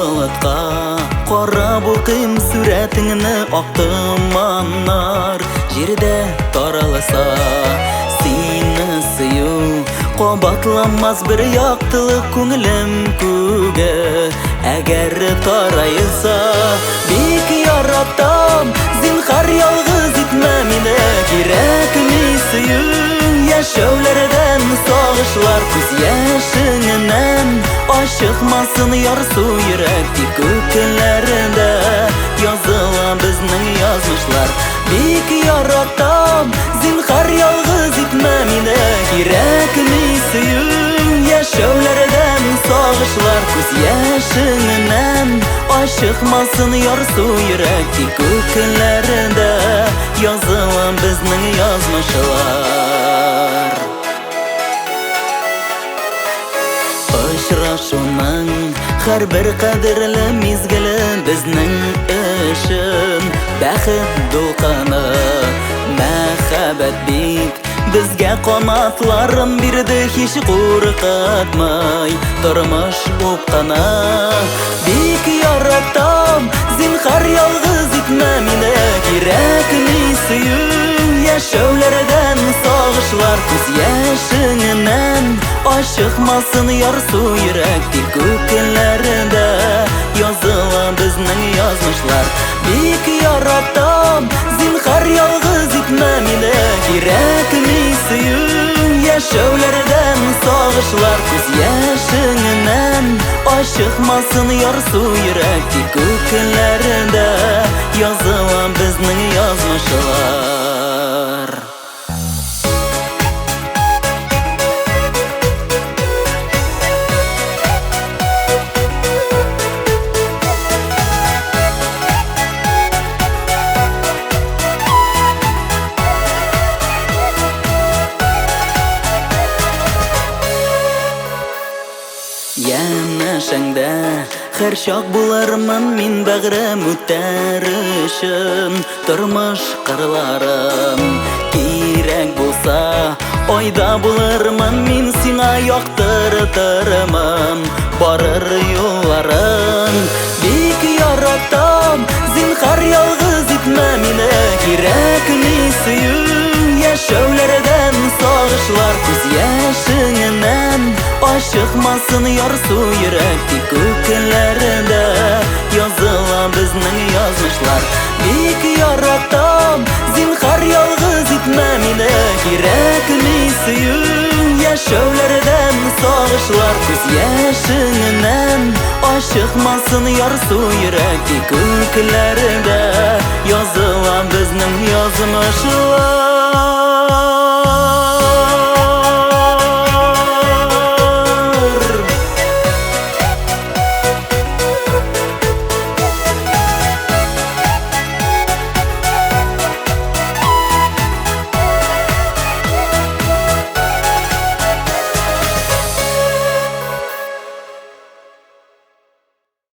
bulutqa qarab o'qim suratingni oqtumanlar yerda taralsa seni suyu qobatlanmaz bir yoqtilik ko'nglim kuga agar taraysa bek yaratam zinhar yolg'iz etma meni kerakli suyum yashovlardan sog'ishlar ko'z yashinan aşıqmasın yarsu yürekti kökünlerinde yazılan bizning yazmışlar bek yaratam zinhar yalgız etme meni kerakli suyum yashovlardan sog'ishlar ko'z yashinan aşıqmasın yarsu yürekti kökünlerinde yazılan bizning yazmışlar Aşraşunan har bir qadrli mezgili bizning ishim baxit do'qani mahabbat bek bizga qomatlarim berdi hech qo'rqatmay turmush o'pqana bek yaratam zinhar yolg'iz etma meni kerakli suyum yashovlardan sog'ishlar ko'z yashinan aşıqmasın yarsu yürekti kökünlerinde yazılan bizning yazmışlar bek yaratam zinhar yalg'iz etma meni kerakli suyum yashovlardan sog'ishlar ko'z yashinan aşıqmasın yarsu yürekti kökünlerinde yazılan bizning yazmışlar Yanashangda har shoq bo'larman men bag'rim o'tarishim turmush qirlarim kerak bo'lsa oyda bo'larman men senga yoqtirtirman borar yo'llarim bek yaratam zinhar yolg'iz etma meni kerakli suyum yashovlardan sog'ishlar ko'z yashinan aşıqmasın yarsu yürekti kökünlerinde yazılan bizning yazmışlar bek yaratam zinhar yolg'iz etma meni kerakli suyum yashovlardan sog'ishlar ko'z yashinan aşıqmasın yarsu yürekti kökünlerinde yazılan bizning yazmışlar